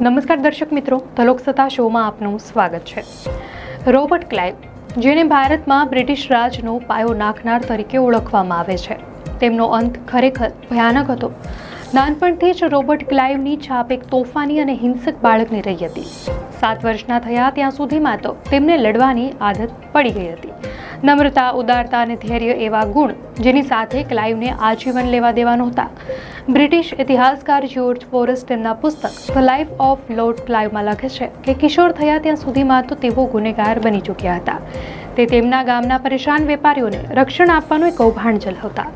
નમસ્કાર દર્શક મિત્રો, ધ લોકસત્તા શોમાં આપનું સ્વાગત છે। રોબર્ટ ક્લાઇવ, જેને ભારતમાં બ્રિટિશ રાજનો પાયો નાખનાર તરીકે ઓળખવામાં આવે છે, તેમનો અંત ખરેખર ભયાનક હતો। નાનપણથી જ રોબર્ટ ક્લાઇવની છાપ એક તોફાની અને હિંસક બાળકની રહી હતી। 7 વર્ષના થયા ત્યાં સુધીમાં તો તેમને લડવાની આદત પડી ગઈ હતી। નમ્રતા, ઉદારતા અને ધૈર્ય એવા ગુણ જેની સાથે ક્લાઇવને આજીવન લેવા દેવા નહોતા। બ્રિટિશ ઇતિહાસકાર જ્યોર્જ ફોરેસ્ટ તેમના પુસ્તક ધ લાઈફ ઓફ લોર્ડ ક્લાઇવમાં લખે છે કે કિશોર થયા ત્યાં સુધીમાં તો તેઓ ગુનેગાર બની ચૂક્યા હતા। તે તેમના ગામના પરેશાન વેપારીઓને રક્ષણ આપવાનો એક કૌભાંડ ચલાવતા।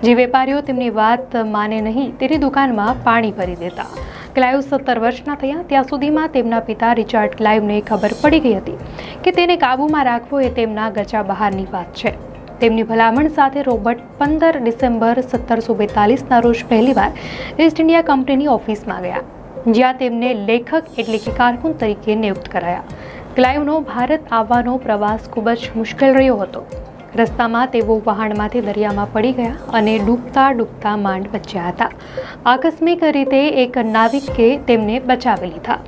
જે વેપારીઓ તેમની વાત માને નહીં તેની દુકાનમાં પાણી ભરી દેતા। ક્લાઇવ 17 વર્ષના થયા ત્યાં સુધીમાં તેમના પિતા રિચાર્ડ ક્લાઇવને ખબર પડી ગઈ હતી કે તેને કાબૂમાં રાખવો એ તેમના ગચા બહારની વાત છે। તેમની ભલામણ સાથે રોબર્ટ 15 ડિસેમ્બર 1742ના રોજ પહેલીવાર ઈસ્ટ ઇન્ડિયા કંપનીની ઓફિસમાં ગયા, જ્યાં તેમને લેખક એટલે કે કારકુન તરીકે નિયુક્ત કરાયા। ક્લાઇવનો ભારત આવવાનો પ્રવાસ ખૂબ જ મુશ્કેલ રહ્યો હતો। રસ્તામાં તેઓ વહાણમાંથી દરિયામાં પડી ગયા અને ડૂબતા ડૂબતા માંડ બચ્યા હતા। આકસ્મિક રીતે એક નાવિકે તેમને બચાવી લીધા।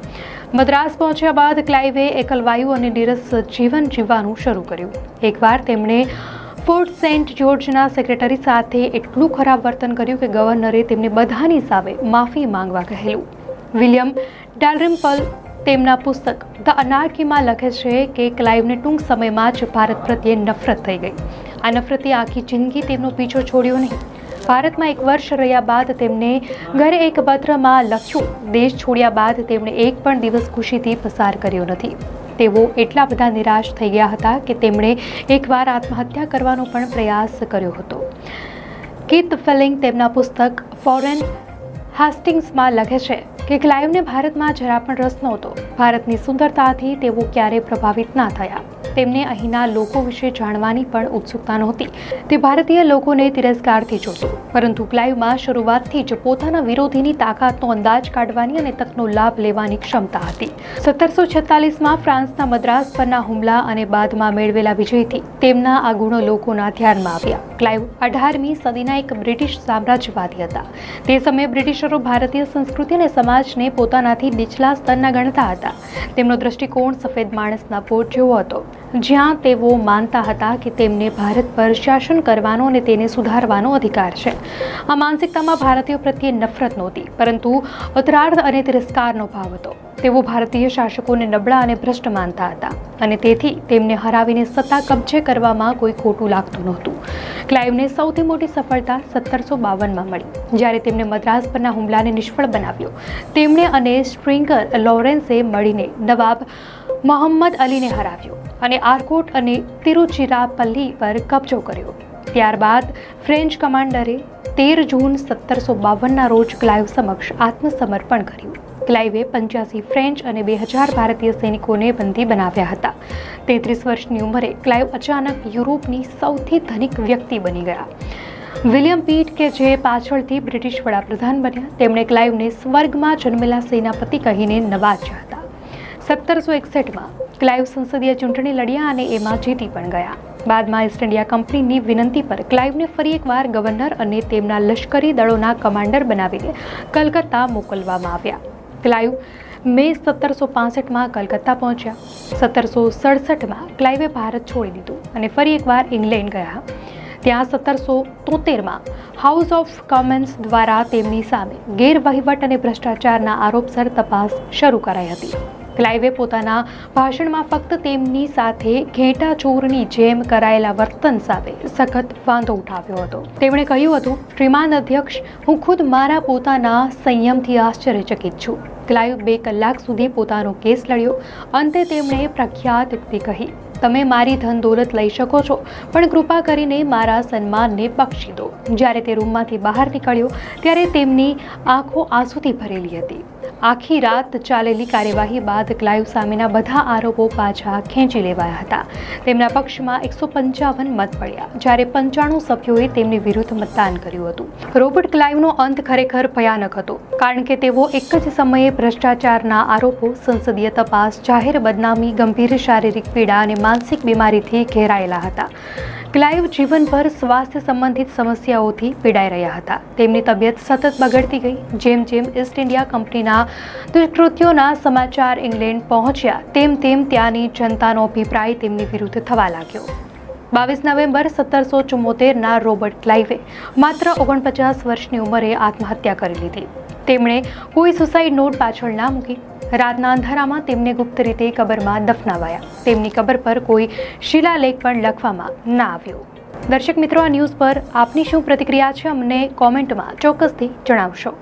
મદ્રાસ પહોંચ્યા બાદ ક્લાઇવે એકલવાયુ અને નીરસ જીવન જીવવાનું શરૂ કર્યું। એકવાર તેમણે ફોર્ટ સેન્ટ જોર્જના સેક્રેટરી સાથે એટલું ખરાબ વર્તન કર્યું કે ગવર્નરે તેમને બધાની સામે માફી માંગવા કહેલું। વિલિયમ ડેલરિમ્પલ તેમના પુસ્તક ધ અનાર્કીમાં લખે છે કે ક્લાઇવને ટૂંક સમયમાં જ ભારત પ્રત્યે નફરત થઈ ગઈ। આ નફરતે આખી જિંદગી તેમનો પીછો છોડ્યો નહીં। ભારતમાં 1 વર્ષ રહ્યા બાદ તેમને ઘરે એક પત્રમાં લખ્યું, દેશ છોડ્યા બાદ તેમણે એક પણ દિવસ ખુશીથી પસાર કર્યો નથી। તેઓ એટલા બધા નિરાશ થઈ ગયા હતા કે તેમણે એકવાર આત્મહત્યા કરવાનો પણ પ્રયાસ કર્યો હતો। કીથ ફેલિંગ તેમના પુસ્તક ફોરેન હાસ્ટિંગ્સમાં લખે છે કે ક્લાઇવને ભારતમાં જરા પણ રસ નહોતો। ભારતની સુંદરતાથી તેઓ ક્યારેય પ્રભાવિત ના થયા। તેમને અહીંના લોકો વિશે જાણવાની પણ ઉત્સુકતા નહોતી। તે ભારતીય લોકોને તિરસ્કારથી જોતો, પરંતુ ક્લાઇવમાં શરૂઆતથી જ પોતાના વિરોધીની તાકાતનો અંદાજ કાઢવાની અને તકનો લાભ લેવાની ક્ષમતા હતી। 1746માં ફ્રાન્સના મદ્રાસ પરના હુમલા અને બાદમાં મેળવેલા વિજયથી તેમના આ ગુણો લોકોના ધ્યાનમાં આવ્યા। ક્લાઇવ 18મી સદીના એક બ્રિટિશ સામ્રાજ્યવાદી હતા। તે સમયે બ્રિટિશરો ભારતીય સંસ્કૃતિ અને સમાજને પોતાનાથી નીચલા સ્તરના ગણતા હતા। તેમનો દ્રષ્ટિકોણ સફેદ માણસના પોટ જેવો હતો, જ્યાં તેઓ માનતા હતા કે તેમને ભારત પર શાસન કરવાનો અને તેને સુધારવાનો અધિકાર છે। આ માનસિકતામાં ભારતીયો પ્રત્યે નફરત નહોતી, પરંતુ ઉત્તરાર્થ અને તિરસ્કારનો ભાવ હતો। તેઓ ભારતીય શાસકોને નબળા અને ભ્રષ્ટ માનતા હતા અને તેથી તેમને હરાવીને સત્તા કબજે કરવામાં કોઈ ખોટું લાગતું નહોતું। ક્લાઇવને સૌથી મોટી સફળતા 1752માં મળી, જ્યારે તેમણે મદ્રાસ પરના હુમલાને નિષ્ફળ બનાવ્યો। તેમણે અને સ્ટ્રિંગર લોરેન્સે મળીને નવાબ મોહમ્મદ અલીને હરાવ્યો અને આરકોટ અને તિરુચિરાપલ્લી પર કબજો કર્યો। ત્યારબાદ ફ્રેન્ચ કમાન્ડરે 13 જૂન 1752ના રોજ ક્લાઇવ સમક્ષ આત્મસમર્પણ કર્યું। ક્લાઇવે 85 ફ્રેન્ચ અને 2000 ભારતીય સૈનિકોને બંદી બનાવ્યા હતા। 33 વર્ષની ઉંમરે ક્લાઇવ અચાનક યુરોપની સૌથી ધનિક વ્યક્તિ બની ગયા। વિલિયમ પીટ, કે જે પાછળથી બ્રિટિશ વડાપ્રધાન બન્યા, તેમણે ક્લાઇવને સ્વર્ગમાં જન્મેલા સેનાપતિ કહીને નવાજ્યા હતા। 1761માં ક્લાઇવ સંસદીય ચૂંટણી લડ્યા અને એમાં જીતી પણ ગયા। બાદમાં ઈસ્ટ ઇન્ડિયા કંપનીની વિનંતી પર ક્લાઇવને ફરી એકવાર ગવર્નર અને તેમના લશ્કરી દળોના કમાન્ડર બનાવીને કલકત્તા મોકલવામાં આવ્યા। ક્લાઇવ મે 1765માં કલકત્તા પહોંચ્યા। 1767માં ક્લાઇવે ભારત છોડી દીધું અને ફરી એકવાર ઇંગ્લેન્ડ ગયા। ત્યાં 1773માં હાઉસ ઓફ કોમન્સ દ્વારા તેમની સામે ગેરવહીવટ અને ભ્રષ્ટાચારના આરોપસર તપાસ શરૂ કરાઈ હતી। ક્લાઇવે પોતાના ભાષણમાં ફક્ત તેમની સાથે ઘેટાચોરની જેમ કરાયેલા વર્તન સામે સખત વાંધો ઉઠાવ્યો હતો। તેમણે કહ્યું હતું, શ્રીમાન અધ્યક્ષ, હું ખુદ મારા પોતાના સંયમથી આશ્ચર્યચકિત છું। ક્લાઇવ 2 કલાક સુધી પોતાનો કેસ લડ્યો। અંતે તેમણે પ્રખ્યાત યુક્તિ કહી, તમે મારી ધન દોલત લઈ શકો છો, પણ કૃપા કરીને મારા સન્માનને બક્ષી દો। જ્યારે તે રૂમમાંથી બહાર નીકળ્યો ત્યારે તેમની આંખો આંસુથી ભરેલી હતી। આખી રાત ચાલેલી કાર્યવાહી બાદ ક્લાઇવ સામેના બધા આરોપો પાછા ખેંચી લેવાયા હતા। તેમના પક્ષમાં 155 મત પડ્યા, જ્યારે 95 સભ્યોએ તેમની વિરુદ્ધ મતદાન કર્યું હતું। રોબર્ટ ક્લાઇવનો અંત ખરેખર ભયાનક હતો, કારણ કે તેઓ એક જ સમયે ભ્રષ્ટાચારના આરોપો, સંસદીય તપાસ, જાહેર બદનામી, ગંભીર શારીરિક પીડા અને માનસિક બીમારીથી ઘેરાયેલા હતા। ક્લાઇવ જીવનભર સ્વાસ્થ્ય સંબંધિત સમસ્યાઓથી પીડાઈ રહ્યા હતા. તેમની તબિયત સતત બગડતી ગઈ. જેમ જેમ ઈસ્ટ ઇન્ડિયા કંપનીના દુષ્કૃત્યોના સમાચાર ઇંગ્લેન્ડ પહોંચ્યા તેમ તેમ ત્યાંની જનતાનો અભિપ્રાય તેમની વિરુદ્ધ થવા લાગ્યો. 22 નવેમ્બર 1774ના રોબર્ટ ક્લાઇવે માત્ર 49 વર્ષની ઉંમરે આત્મહત્યા કરી લીધી. તેમણે કોઈ સુસાઇડ નોટ પાછળ ના મૂકી. રાતના અંધારામાં તેમને ગુપ્ત રીતે કબરમાં દફનાવાયા. તેમની કબર પર કોઈ શિલાલેખ પણ લખવામાં ના આવ્યો. દર્શક મિત્રો, આ ન્યૂઝ પર આપની શું પ્રતિક્રિયા છે અમને કોમેન્ટમાં ચોક્કસથી જણાવશો.